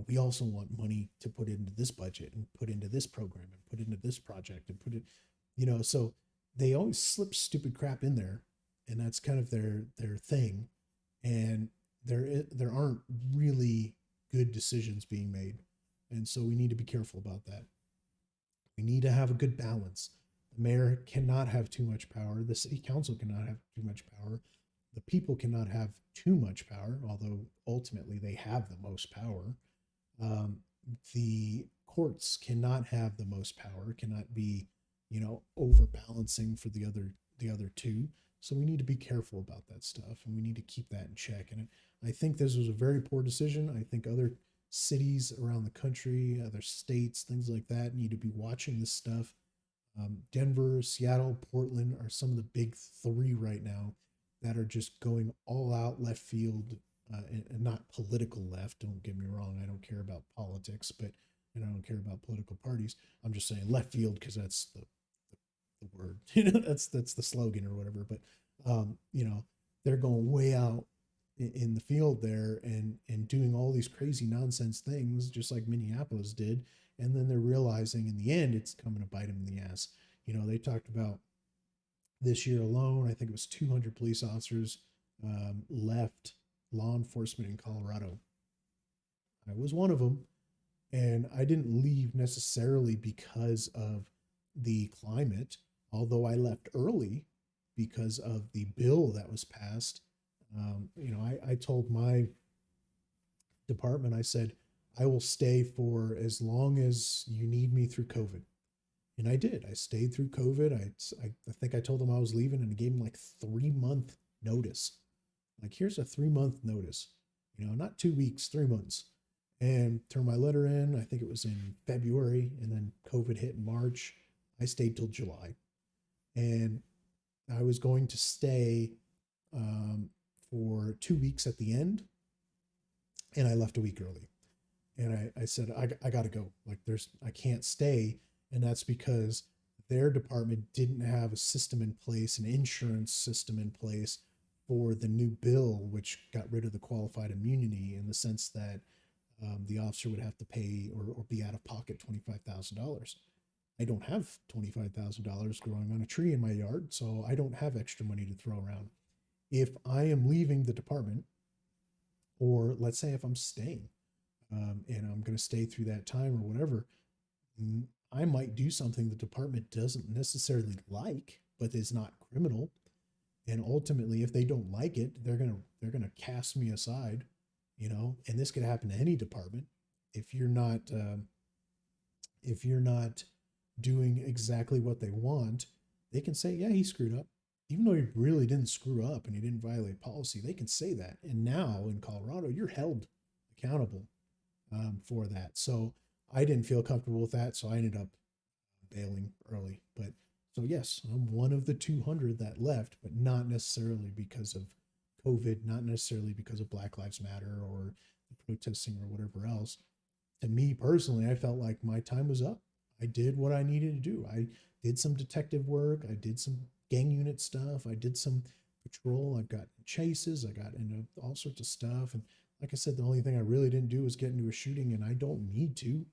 Speaker 1: we also want money to put into this budget and put into this program and put into this project and put it, so they always slip stupid crap in there, and that's kind of their thing. And there aren't really good decisions being made. And so we need to be careful about that. We need to have a good balance. The mayor cannot have too much power. The city council cannot have too much power. The people cannot have too much power, although ultimately they have the most power. The courts cannot have the most power, cannot be, overbalancing for the other two. So we need to be careful about that stuff, and we need to keep that in check. And I think this was a very poor decision. I think other cities around the country, other states, things like that, need to be watching this stuff. Denver, Seattle, Portland are some of the big three right now that are just going all out left field, and not political left. Don't get me wrong. I don't care about politics, and I don't care about political parties. I'm just saying left field because that's the word, that's the slogan or whatever. But, they're going way out in the field there and doing all these crazy nonsense things, just like Minneapolis did. And then they're realizing in the end, it's coming to bite them in the ass. They talked about this year alone, I think it was 200 police officers left law enforcement in Colorado. I was one of them. And I didn't leave necessarily because of the climate, although I left early because of the bill that was passed. I told my department, I said, I will stay for as long as you need me through COVID. And I did. I stayed through COVID. I think I told them I was leaving, and I gave them like 3-month notice. Like, here's a 3-month notice, not 2 weeks, 3 months. And turned my letter in. I think it was in February, and then COVID hit in March. I stayed till July. And I was going to stay for 2 weeks at the end, and I left a week early. And I said, I got to go. Like, I can't stay. And that's because their department didn't have a system in place, an insurance system in place for the new bill, which got rid of the qualified immunity, in the sense that the officer would have to pay or be out of pocket $25,000. I don't have $25,000 growing on a tree in my yard, so I don't have extra money to throw around. If I am leaving the department, or let's say if I'm staying, and I'm going to stay through that time or whatever, I might do something the department doesn't necessarily like, but is not criminal. And ultimately, if they don't like it, they're gonna cast me aside, And this could happen to any department. If you're not doing exactly what they want, they can say, yeah, he screwed up. Even though he really didn't screw up and he didn't violate policy, they can say that. And now in Colorado, you're held accountable for that. So I didn't feel comfortable with that, so I ended up bailing early. But so yes, I'm one of the 200 that left, but not necessarily because of COVID, not necessarily because of Black Lives Matter or the protesting or whatever else. To me personally, I felt like my time was up. I did what I needed to do. I did some detective work. I did some gang unit stuff. I did some patrol. I've got chases. I got into all sorts of stuff. And like I said, the only thing I really didn't do was get into a shooting, and I don't need to.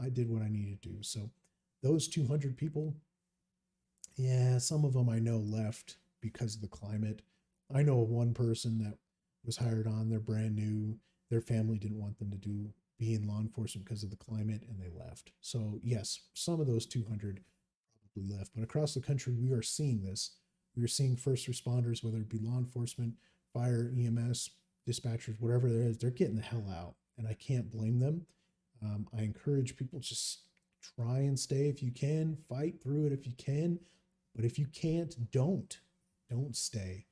Speaker 1: I did what I needed to do. So those 200 people, yeah, some of them I know left because of the climate. I know of one person that was hired on, they're brand new. Their family didn't want them to be in law enforcement because of the climate, and they left. So yes, some of those 200 probably left. But across the country, we are seeing this. We are seeing first responders, whether it be law enforcement, fire, EMS, dispatchers, whatever it is, they're getting the hell out. And I can't blame them. I encourage people just try and stay if you can, fight through it if you can. But if you can't, don't stay.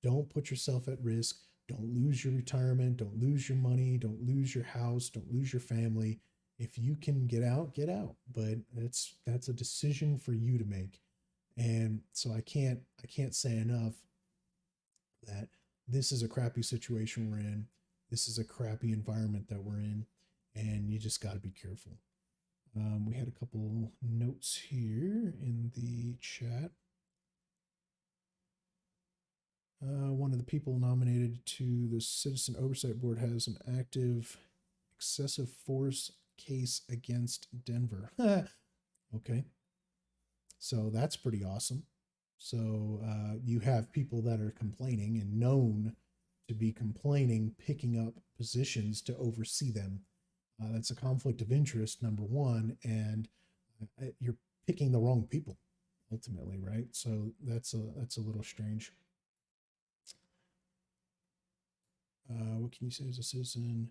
Speaker 1: Don't put yourself at risk. Don't lose your retirement. Don't lose your money. Don't lose your house. Don't lose your family. If you can get out, get out. But that's a decision for you to make. And so I can't say enough that this is a crappy situation we're in. This is a crappy environment that we're in, and you just got to be careful. We had a couple notes here in the chat. One of the people nominated to the Citizen Oversight Board has an active excessive force case against Denver. Okay. So that's pretty awesome. So you have people that are complaining and known to be complaining, picking up positions to oversee them. That's a conflict of interest, number one, and you're picking the wrong people ultimately, right? So that's a little strange. What can you say as a citizen?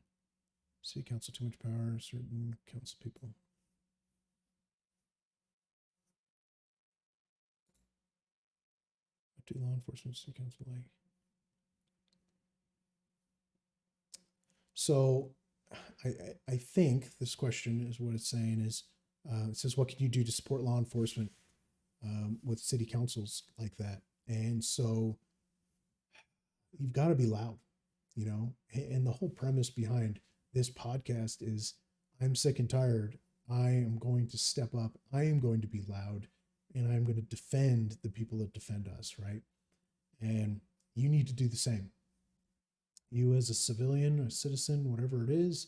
Speaker 1: City council too much power, certain council people. What do law enforcement city council like? So I think this question is what it's saying is it says, what can you do to support law enforcement with city councils like that? And so you've got to be loud, you know, and the whole premise behind this podcast is I'm sick and tired. I am going to step up. I am going to be loud, and I'm going to defend the people that defend us, right? And you need to do the same. You as a civilian, a citizen, whatever it is,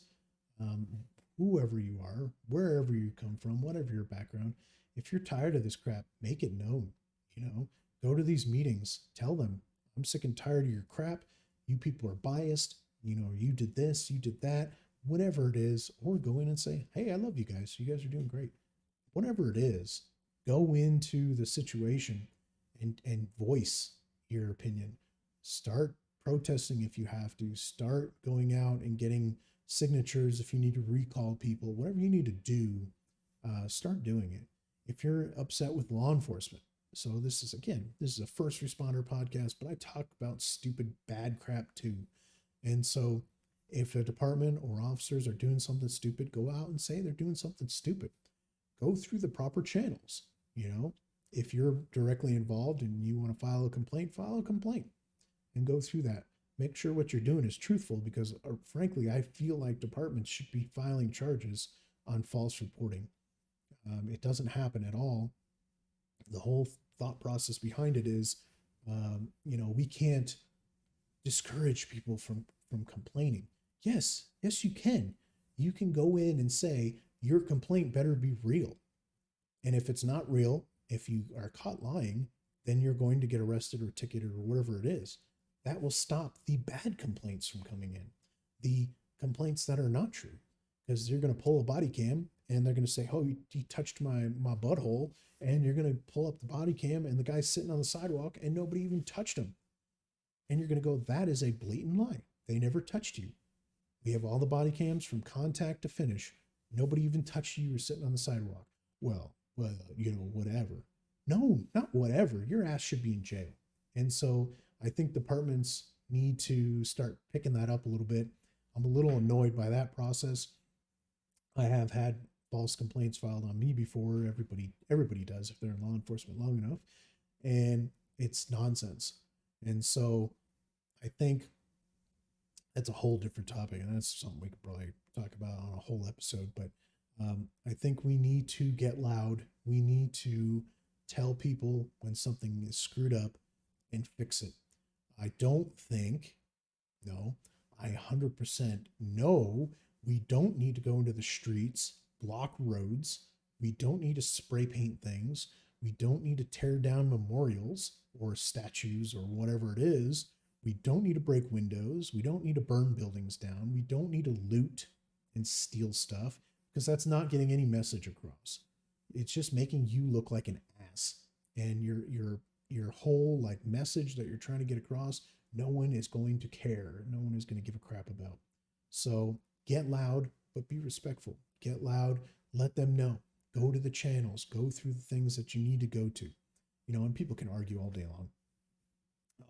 Speaker 1: um, whoever you are, wherever you come from, whatever your background, if you're tired of this crap, make it known. You know, go to these meetings, tell them, I'm sick and tired of your crap. You people are biased. You know, you did this, you did that, whatever it is, or go in and say, hey, I love you guys. You guys are doing great. Whatever it is, go into the situation and voice your opinion. Start protesting if you have to. Start going out and getting signatures if you need to recall people. Whatever you need to do, start doing it. If you're upset with law enforcement, so this is a first responder podcast, but I talk about stupid bad crap too. And so if a department or officers are doing something stupid, go out and say they're doing something stupid. Go through the proper channels. You know, if you're directly involved and you want to file a complaint and go through that. Make sure what you're doing is truthful because, frankly, I feel like departments should be filing charges on false reporting. It doesn't happen at all. The whole thought process behind it is, we can't discourage people from complaining. Yes, you can. You can go in and say your complaint better be real. And if it's not real, if you are caught lying, then you're going to get arrested or ticketed or whatever it is. That will stop the bad complaints from coming in. The complaints that are not true, because you're going to pull a body cam and they're going to say, oh, he touched my butthole. And you're going to pull up the body cam and the guy's sitting on the sidewalk and nobody even touched him. And you're going to go, that is a blatant lie. They never touched you. We have all the body cams from contact to finish. Nobody even touched you. You were sitting on the sidewalk. Well, whatever. No, not whatever. Your ass should be in jail. And so I think departments need to start picking that up a little bit. I'm a little annoyed by that process. I have had false complaints filed on me before. Everybody does if they're in law enforcement long enough. And it's nonsense. And so I think that's a whole different topic, and that's something we could probably talk about on a whole episode. But I think we need to get loud. We need to tell people when something is screwed up and fix it. I don't think, no, I 100% know we don't need to go into the streets, block roads. We don't need to spray paint things. We don't need to tear down memorials or statues or whatever it is. We don't need to break windows. We don't need to burn buildings down. We don't need to loot and steal stuff because that's not getting any message across. It's just making you look like an ass. And your whole like message that you're trying to get across, no one is going to care. No one is going to give a crap about. So get loud, but be respectful. Get loud, let them know. Go to the channels, go through the things that you need to go to. And people can argue all day long.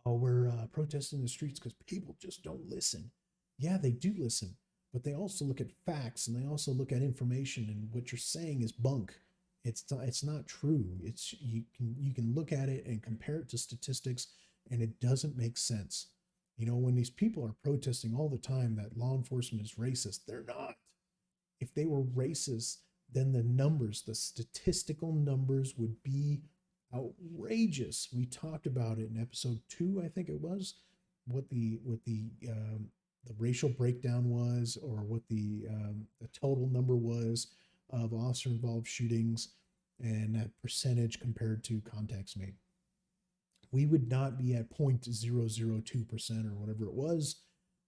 Speaker 1: Oh, we're protesting in the streets because people just don't listen. Yeah, they do listen, but they also look at facts and they also look at information. And what you're saying is bunk. It's not true. You can look at it and compare it to statistics, and it doesn't make sense. When these people are protesting all the time that law enforcement is racist, they're not. If they were racist, then the statistical numbers would be outrageous. We talked about it in episode 2, I think it was, what the racial breakdown was, or what the total number was of officer involved shootings, and that percentage compared to contacts made. We would not be at 0.002% or whatever it was,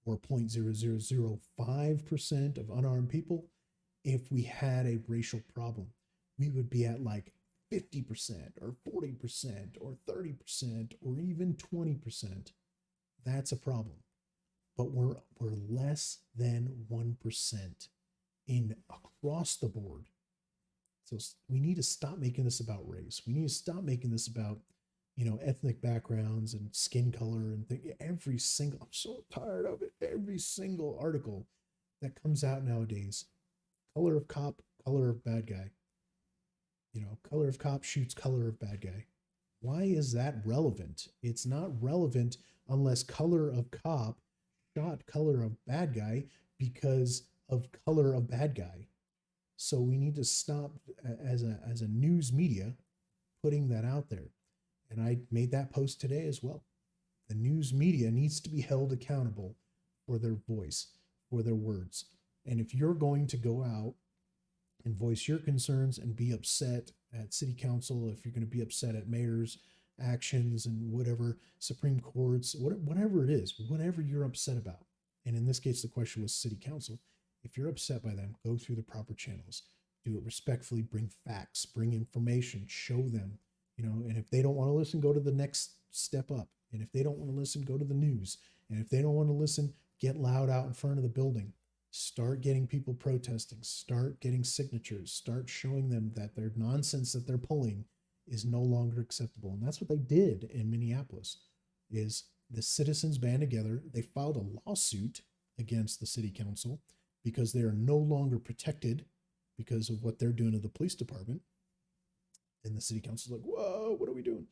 Speaker 1: or 0.0005% of unarmed people if we had a racial problem. We would be at like 50% or 40% or 30% or even 20%. That's a problem. But we're less than 1% in across the board. So we need to stop making this about race. We need to stop making this about ethnic backgrounds and skin color and every single, I'm so tired of it. Every single article that comes out nowadays, color of cop, color of bad guy. Color of cop shoots color of bad guy. Why is that relevant? It's not relevant unless color of cop shot color of bad guy because of color of bad guy. So we need to stop as a news media putting that out there. And I made that post today as well. The news media needs to be held accountable for their voice, for their words. And if you're going to go out and voice your concerns and be upset at city council, if you're going to be upset at mayor's actions and whatever, Supreme Courts, whatever it is, whatever you're upset about. And in this case, the question was city council. If you're upset by them, go through the proper channels. Do it respectfully, bring facts, bring information, show them, and if they don't want to listen, go to the next step up. And if they don't want to listen, go to the news. And if they don't want to listen, get loud out in front of the building. Start getting people protesting, start getting signatures, start showing them that their nonsense that they're pulling is no longer acceptable. And that's what they did in Minneapolis. Is the citizens band together, they filed a lawsuit against the city council because they are no longer protected because of what they're doing to the police department. And the city council's like, whoa, what are we doing?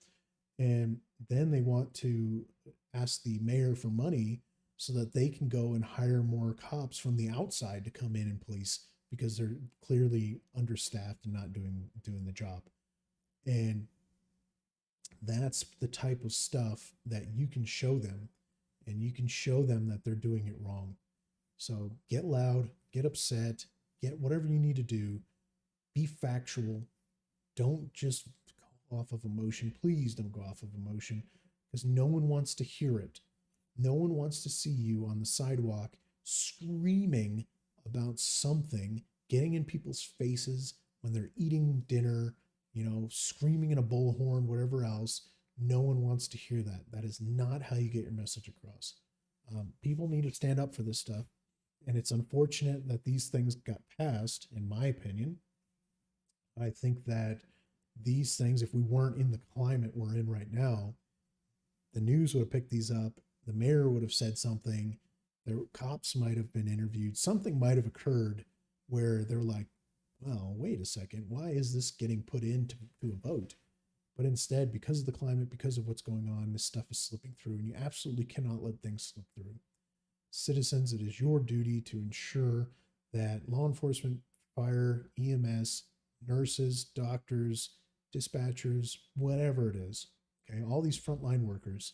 Speaker 1: And then they want to ask the mayor for money so that they can go and hire more cops from the outside to come in and police because they're clearly understaffed and not doing the job. And that's the type of stuff that you can show them, and you can show them that they're doing it wrong. So get loud, get upset, get whatever you need to do, be factual. Don't just go off of emotion. Please don't go off of emotion because no one wants to hear it. No one wants to see you on the sidewalk screaming about something, getting in people's faces when they're eating dinner, screaming in a bullhorn, whatever else. No one wants to hear that. That is not how you get your message across. People need to stand up for this stuff. And it's unfortunate that these things got passed, in my opinion. I think that these things, if we weren't in the climate we're in right now, the news would have picked these up. The mayor would have said something. The cops might have been interviewed. Something might have occurred where they're like, well, wait a second. Why is this getting put into a vote? But instead, because of the climate, because of what's going on, this stuff is slipping through, and you absolutely cannot let things slip through. Citizens, it is your duty to ensure that law enforcement, fire, EMS, nurses, doctors, dispatchers, whatever it is. Okay, all these frontline workers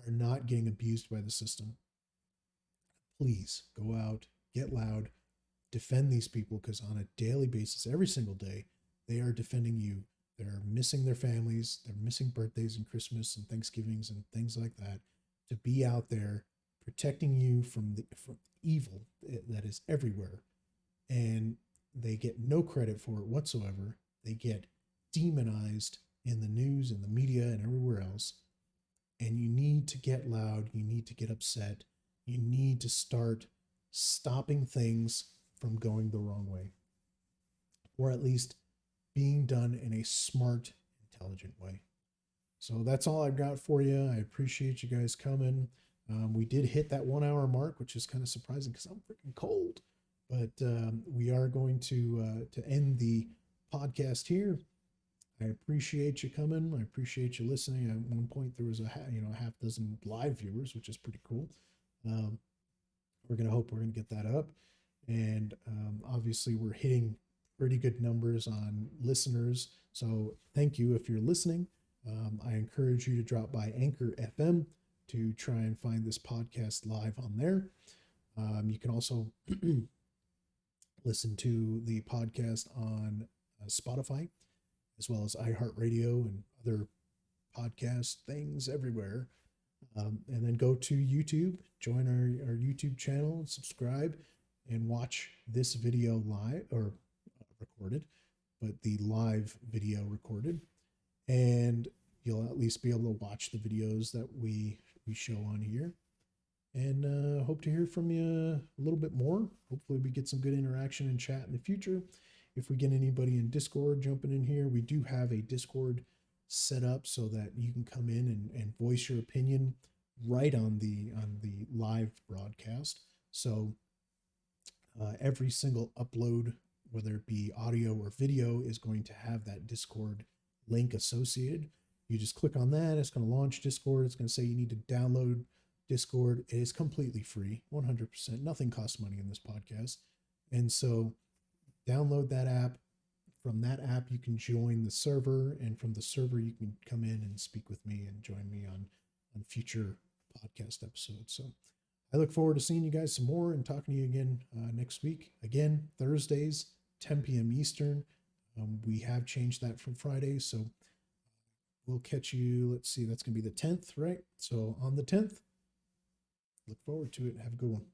Speaker 1: are not getting abused by the system. Please go out, get loud, defend these people, because on a daily basis, every single day, they are defending you. They're missing their families, they're missing birthdays and Christmas and Thanksgivings and things like that, to be out there protecting you from evil that is everywhere. And they get no credit for it whatsoever. They get demonized in the news and the media and everywhere else. And you need to get loud, you need to get upset, you need to start stopping things from going the wrong way, or at least being done in a smart, intelligent way. So that's all I've got for you. I appreciate you guys coming. We did hit that 1 hour mark, which is kind of surprising because I'm freaking cold. But we are going to end the podcast here. I appreciate you coming. I appreciate you listening. At one point, there was a half dozen live viewers, which is pretty cool. We're gonna get that up, and obviously we're hitting pretty good numbers on listeners. So thank you if you're listening. I encourage you to drop by Anchor FM to try and find this podcast live on there. You can also listen to the podcast on Spotify, as well as iHeartRadio and other podcast things everywhere. And then go to YouTube, join our YouTube channel, subscribe, and watch this video live, or recorded, but the live video recorded. And you'll at least be able to watch the videos that we show on here. And hope to hear from you a little bit more. Hopefully we get some good interaction and chat in the future. If we get anybody in Discord jumping in here, we do have a Discord set up so that you can come in and voice your opinion right on the live broadcast. So every single upload, whether it be audio or video, is going to have that Discord link associated. You just click on that, it's going to launch Discord. It's going to say you need to download Discord. It is completely free, 100%. Nothing costs money in this podcast. And so download that app. From that app, you can join the server, and from the server, you can come in and speak with me and join me on future podcast episodes. So I look forward to seeing you guys some more and talking to you again next week. Again, Thursdays, 10 p.m. Eastern. We have changed that from Fridays, so we'll catch you. Let's see, that's going to be the 10th, right? So on the 10th, look forward to it. Have a good one.